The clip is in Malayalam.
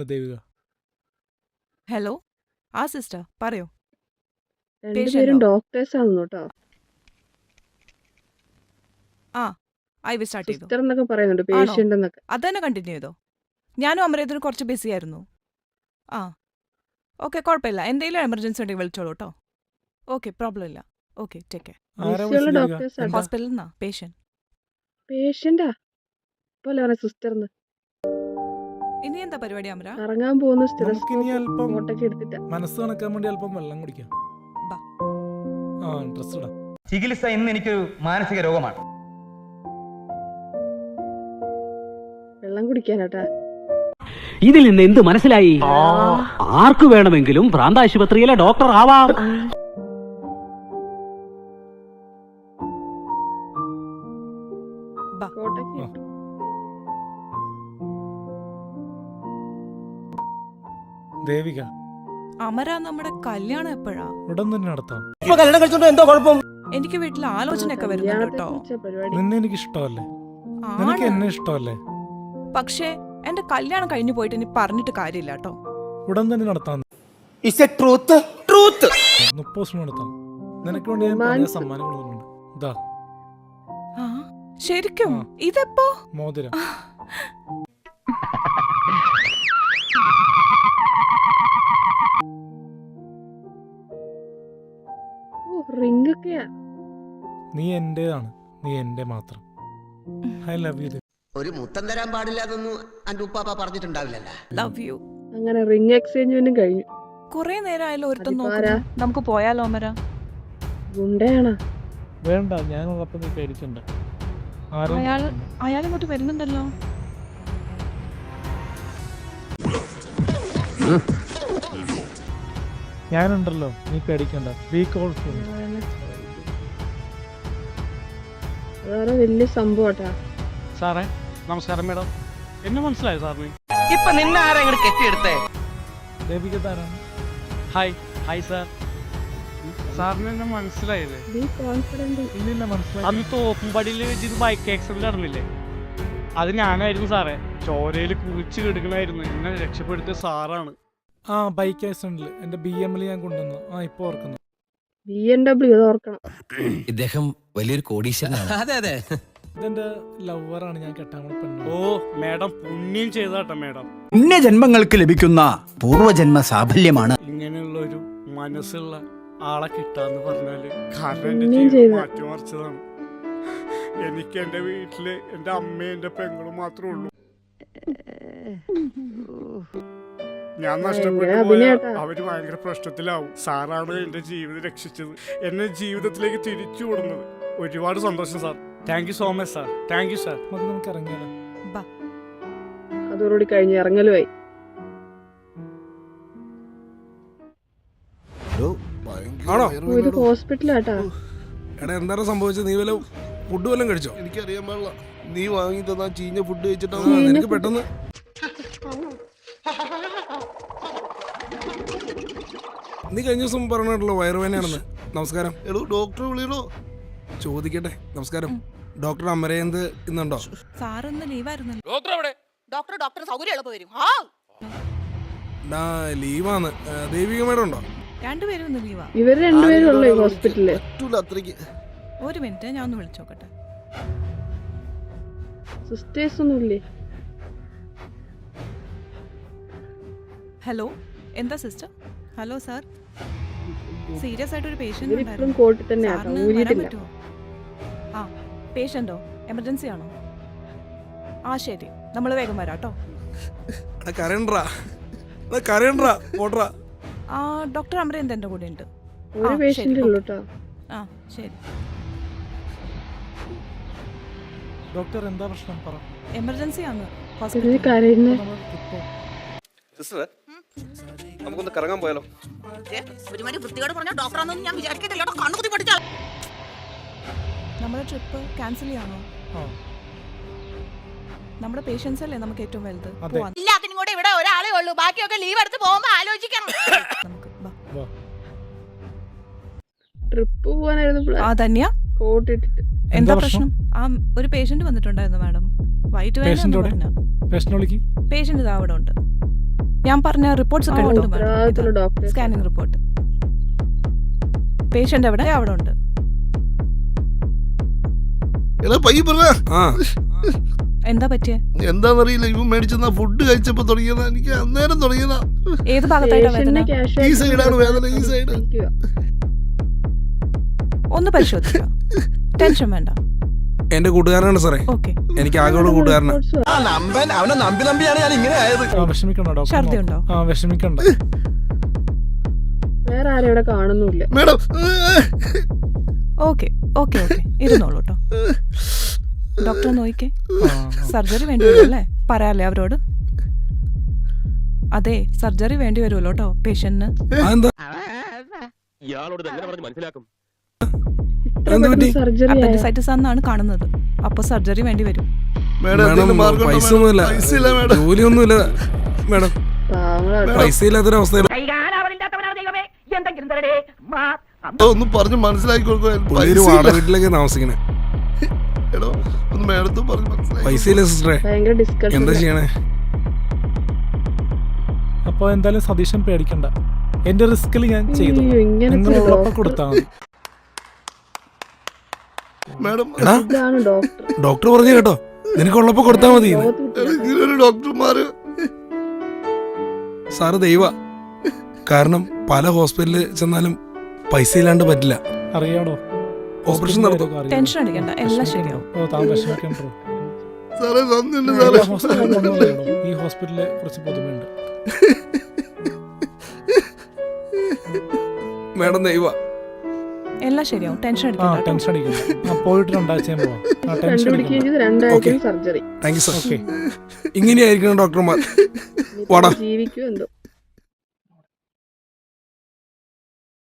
പറയുന്നുണ്ട് ദേവിക. ഹലോ, ആ സിസ്റ്റർ പറയൂ. രണ്ടുപേരും ഡോക്ടേഴ്സ് ആണെന്ന് കേട്ടോ. ആ ഐ സ്റ്റാർട്ട് ചെയ്തു. സിസ്റ്റർ എന്നൊക്കെ പറയുന്നുണ്ട്, പേഷ്യന്റ് എന്നൊക്കെ. അത് തന്നെ കണ്ടിന്യൂ ചെയ്തോ. ഞാനും അമരേതിന് കുറച്ച് ബിസി ആയിരുന്നു. ആ ഓക്കെ, കുഴപ്പമില്ല. എന്തെങ്കിലും എമർജൻസി ഉണ്ടെങ്കിൽ വിളിച്ചോളൂ കേട്ടോ. ഓക്കെ, പ്രോബ്ലം ഇല്ല. Okay, take care. ആരാ വിളിച്ചത് ദേവിക? ഡോക്ടേഴ്സ് എന്താ? ഹോസ്പിറ്റലിൽ നിന്നാ പേഷ്യന്റ്. പേഷ്യന്റാ പോലെ പറഞ്ഞ സിസ്റ്റർ ഇനി എന്താ പരിപാടി അമര? കറങ്ങാൻ പോകുന്ന നമുക്കിനി അല്പം ഫോട്ടോക്കെ എടുത്തിട്ടാ. മനസ്സ് കണക്കാൻ വേണ്ടി അല്പം വെള്ളം കുടിക്കാം. ബാ. ആ ഡ്രസ് ഇടാം. ചികിത്സ ഇന്ന് എനിക്കൊരു മാനസിക രോഗമാണ്. വെള്ളം കുടിക്കാനാട്ടാ. ഇതിൽ നിന്ന് എന്ത് മനസ്സിലായി? ആർക്കു വേണമെങ്കിലും ഭ്രാന്താശുപത്രിയിലെ ഡോക്ടർ ആവാം. ബാ. ഫോട്ടോക്കെ ആ. ദേവിക, അമര, നമ്മുടെ കല്യാണം എപ്പോഴാ? ഉടൻ തന്നെ നടത്താം. എനിക്ക് വീട്ടിൽ ആലോചനയൊക്കെ വരുന്നുണ്ട് കേട്ടോ. പരിപാടി. നിന്നെ എനിക്ക് ഇഷ്ടമല്ലേ? നിനക്ക് ആണ്. എന്നെ ഇഷ്ടമല്ലേ? പക്ഷേ എന്റെ കല്യാണം കഴിഞ്ഞു പോയിട്ട് ഇനി പറഞ്ഞിട്ട് കാര്യമില്ല കേട്ടോ. ഉടൻ തന്നെ നടത്താം. 30 നടത്താം. നിനക്ക് വേണ്ടി ഞാൻ പല Romance. സമ്മാനങ്ങൾ തന്നിട്ടുണ്ട്. ഇതാ ആ ശരിക്കും? ആ. ഇതെപ്പോ? മോതിരം. റിംഗ് ഒക്കെയാ. നീ എന്റേതാണ്, നീ എന്റെ മാത്രം. I love you. ഒരു മുത്തം തരാൻ പാടില്ലാതൊന്നും അന്റെ ഉപ്പാപ്പ പറഞ്ഞിട്ടുണ്ടാവില്ലല്ലോ. Love you. അങ്ങനെ റിംഗ് എക്സ്ചേഞ്ച് കഴിഞ്ഞു. കൊറേ നേരമായാലും ഒരുത്തം അതിപ്പോ നോക്കുന്നു. നമുക്ക് പോയാലോ അമര? ഗുണ്ടയാണോ? വേണ്ട, ഞാൻ ഉള്ളപ്പോ നീ പേടിക്കണ്ട. അയാൾ ഇങ്ങോട്ട് വരുന്നുണ്ടല്ലോ. ഞാനുണ്ടല്ലോ, നീ പേടിക്കണ്ട. B confident. വേറെ വലിയ സംഭവട്ടാ. സാറേ നമസ്കാരം മാഡം. എന്നെ മനസ്സിലായോ സാറിന്? ഇപ്പൊ നിന്നെ ആരാ ഇങ്ങോട്ട് കെട്ടിയെടുത്തേ? ദേവിക താരാണ്? Hi hi sir. സാറിന് എന്നെ മനസ്സിലായില്ലേ? Be confident. ഇല്ലില്ല, മനസ്സിലായി. അന്ന് തോപ്പുംപടിയിൽ വെച്ചിട്ട് ബൈക്ക് ആക്സിഡന്റ് നടന്നില്ലേ? അത് ഞാനായിരുന്നു സാറേ. ചോരയിൽ കുഴിച്ച് കിടക്കണായിരുന്നു. എന്നെ രക്ഷപ്പെടുത്തിയ സാറാണ്. ആ ബൈക്ക് ആക്സിഡന്റിൽ എന്റെ BM ഞാൻ കൊണ്ടുവന്നു. ആ ഇപ്പൊ ഓർക്കുന്നു. BMW അത് ഓർക്കണം. ഇദ്ദേഹം വലിയൊരു കോടീശ്വരനാണ്. അതെ അതെ. ഇതെന്റെ ലവറാണ്, ഞാൻ കെട്ടാൻ പെണ്ണു. ഓ മാഡം പുണ്യം ചെയ്താട്ടെ മാഡം. പുണ്യജന്മങ്ങൾക്ക് ലഭിക്കുന്ന പൂർവജന്മ സാഫല്യമാണ്. ഇങ്ങനെയുള്ള ഒരു മനസ്സുള്ള ആളെ കിട്ടാന്ന് പറഞ്ഞാല് കാരണം എന്റെ പുണ്യം ജീവിതം ചെയ്ത. മാറ്റിമറിച്ചതാണ്. എനിക്ക് എന്റെ വീട്ടില് എന്റെ അമ്മയും എന്റെ പെങ്ങളും മാത്രമേ ഉള്ളൂ. ഞാൻ നഷ്ടപ്പെട്ടു പോയാൽ അഭിനയാട്ടാ. അവര് ഭയങ്കര പ്രശ്നത്തിലാവും. സാറാണ് എന്റെ ജീവിതം രക്ഷിച്ചത്, എന്നെ ജീവിതത്തിലേക്ക് തിരിച്ചു വിടുന്നത്. ഒരുപാട് സന്തോഷം sir. Thank you so much sir. Thank you sir. മതി, നമുക്ക് ഇറങ്ങിയാലോ? ബാ. അതോടുകൂടി കഴിഞ്ഞ് ഇറങ്ങലുമായി. ആണോ? ഇത് ഹോസ്പിറ്റലാട്ടാ. എടാ എന്താണ് സംഭവിച്ചത്? നീ വല്ല ഫുഡ് വല്ലതും കഴിച്ചോ? എനിക്കറിയാൻ പാടില്ല. നീ വാങ്ങി തന്നാ ചീഞ്ഞ ഫുഡ് കഴിച്ചിട്ടാണ് ചീഞ്ഞ എനിക്ക് food. പെട്ടെന്ന്. നീ കഴിഞ്ഞ ദിവസം പറഞ്ഞിട്ടുള്ളൂ വയറുവേനയാണെന്ന്. നമസ്കാരം. എടോ ഡോക്ടറെ വിളിയണോ? ചോദിക്കട്ടെ. നമസ്കാരം. ഡോക്ടർ അമരേന്ത് ഇന്നുണ്ടോ? സാറൊന്ന് ലീവായിരുന്നല്ലോ. ഡോക്ടർ സൗകര്യം എളുപ്പം വരും. ലീവാണ്. ദേവിക മേഡം ഉണ്ടോ? രണ്ടുപേരും ഒന്ന് ലീവാ. ഇവര് രണ്ടുപേരും ഉള്ളു ഈ ഹോസ്പിറ്റലില്. പറ്റൂല അത്രയ്ക്ക്. ഒരു മിനിറ്റ്, ഞാൻ ഒന്ന് വിളിച്ചോക്കട്ടെ. സിസ്റ്റേഴ്സ് ഒന്നും ഇല്ലേ? ഹലോ, എന്താ സിസ്റ്റർ? ഹലോ സാർ, സീരിയസ് ആയിട്ടൊരു പേഷ്യന്റ് ഇവരിപ്പോഴും ഉണ്ടായിരുന്നു. കോട്ടിൽ തന്നെയാ, സാറിന് വരാൻ ഊരിയിട്ടില്ല. പറ്റുമോ? ആ പേഷ്യന്റോ? എമർജൻസി ആണോ? ആ ശരി, നമ്മൾ വേഗം വരാം കേട്ടോ. കരയണ്ടാ പോട്രാ. ആ ഡോക്ടർ അമരേന്ദ് എൻ്റെ കൂടെ ഉണ്ട്. ഒരു ആ, പേഷ്യന്റ് ശരി, ഉള്ളു കേട്ടോ. ആ ശരി. ഡോക്ടർ എന്താ പ്രശ്നം പറ. എമർജൻസി ആണ് ഇത് ഹോസ്പിറ്റലിൽ. കരയുന്നേ. സിസ്റ്ററെ നമുക്കൊന്ന് കറങ്ങാൻ പോയാലോ? ഒരുമാതിരി വൃത്തിയോട് പറഞ്ഞ ഡോക്ടറാണെന്ന് ഞാൻ വിചാരിക്കത്തില്ല. കണ്ണുകുത്തി പഠിച്ചാൽ നമ്മുടെ ട്രിപ്പ് ക്യാൻസൽ ചെയ്യാണോ? ആ നമ്മുടെ പേഷ്യൻസ് അല്ലേ നമുക്ക് ഏറ്റവും വലുത്. അതെ. പോവാം എല്ലാത്തിനും കൂടെ ഇവിടെ ഒരാളേ ഉള്ളൂ. ബാക്കിയൊക്കെ ലീവ് എടുത്ത് പോകുമ്പോ ആലോചിക്കണം. നമുക്ക്. ബാ. വാ. ട്രിപ്പ് പോവാനായിരുന്നു ആ ധന്യ, കോട്ടിട്ടിട്ട്. എന്താ പ്രശ്നം? ആ ഒരു പേഷ്യന്റ് വന്നിട്ടുണ്ടായിരുന്നു മാഡം. വൈറ്റ് Patient വേണം എവിടെ? പറഞ്ഞു. പേഷ്യന്റ് വിളിക്ക്. പേഷ്യന്റ് ഇതാ അവിടെ ഉണ്ട്. ഞാൻ പറഞ്ഞ റിപ്പോർട്ട്സ് ഒക്കെ ഉത്തരവാദിത്തമുള്ള ഡോക്ടർ സ്കാനിങ് റിപ്പോർട്ട്. പേഷ്യന്റ് എവിടെ? അവിടെ ഉണ്ട്. ആ എന്താ പറ്റിയേ? എന്താന്നറിയില്ല, ഇവൻ മേടിച്ചെന്നാ ഫുഡ് കഴിച്ചപ്പോ തുടങ്ങിയതാ. എനിക്ക് അന്നേരം തുടങ്ങിയതാ. ഏത് ഭാഗത്തായിട്ടാ വേദന? ഈ സൈഡാണ് വേദന, ഈ സൈഡ്. ഒന്ന് പരിശോധിക്കാം. ടെൻഷൻ വേണ്ട. എന്റെ കൂട്ടുകാരനാണ് സാറേ. ഓക്കെ. എനിക്ക് ആകെയുള്ള കൂട്ടുകാരനാണ്. അവനെ നമ്പി നമ്പിയാണ് ഞാൻ ഇങ്ങനെ ആയത്. വിഷമിക്കണ്ട ഡോക്ടർ. ഛർദി ഉണ്ടോ? വിഷമിക്കണ്ട. വേറെ ആരും ഇവിടെ കാണുന്നില്ല. മേഡം ഓക്കെ ഓക്കെ ഓക്കെ ഇരുന്നോളൂ കേട്ടോ. ഡോക്ടർ നോയിക്കേ. സർജറി വേണ്ടി വരുമല്ലേ? പറയാല്ലേ അവരോട്? അതെ, സർജറി വേണ്ടി വരുമല്ലോ കേട്ടോ പേഷ്യന്റിന്. സർജറി അപ്പൻഡിസൈറ്റിസ് ആണെന്നാണ് കാണുന്നത്. അപ്പൊ സർജറി വേണ്ടി വരും. മേഡം പൈസ ഒന്നുമില്ല, ജോലിയൊന്നുമില്ല മേഡം. പൈസ ഇല്ലാത്തൊരവസ്ഥ. ഒന്ന് പറഞ്ഞ് മനസ്സിലാക്കി ഒരു വാടക വീട്ടിലേക്ക് താമസിക്കണേ. ഒന്ന് മേഡത്തും പറഞ്ഞ് മനസ്സിലാക്കി. പൈസ ഇല്ല സിസ്റ്ററെ, ഭയങ്കര ഡിസ്കഷൻ. എന്താ ചെയ്യണേ? അപ്പൊ എന്തായാലും സതീശൻ പേടിക്കണ്ട. എന്റെ റിസ്കിൽ ഞാൻ ചെയ്തു. ഇങ്ങനെ നിങ്ങൾ ഉള്ളപ്പോ കൊടുത്താൽ മതി. മേഡം എടാ ഇതാണ് ഡോക്ടർ. ഡോക്ടർ പറഞ്ഞു കേട്ടോ, നിനക്കുള്ളപ്പോ കൊടുത്താ മതി. ഇങ്ങനൊരു ഡോക്ടർമാര് സാറ് ദൈവ. കാരണം പല ഹോസ്പിറ്റലിൽ ചെന്നാലും പൈസ ഇല്ലാണ്ട് പറ്റില്ല. അറിയാടോ, ഓപ്പറേഷൻ നടത്തും. ടെൻഷൻ അടിക്കണ്ട, എല്ലാം ശരിയാവും. താൻ വിഷമിക്കണ്ടോ. സാറേ നന്ദിയുണ്ട് സാറേ. ഈ ഹോസ്പിറ്റലിലെ കുറച്ച് പുതുമയുണ്ട്. മേഡം ദൈവ. എല്ലാം ശരിയാവും, ടെൻഷൻ അടിക്കണ്ട കേട്ടോ. ടെൻഷൻ അടിക്കണ്ട. പോയിട്ട് 2 ആഴ്ചയും പോവാം. ടെൻഷൻ കണ്ടുപിടിക്കുകയും ചെയ്ത് 2 ആഴ്ച surgery. Thank you sir. Okay. ഇങ്ങനെയായിരിക്കണം ഡോക്ടർമാർ. വാടാ. ജീവിക്കുമോ എന്തോ.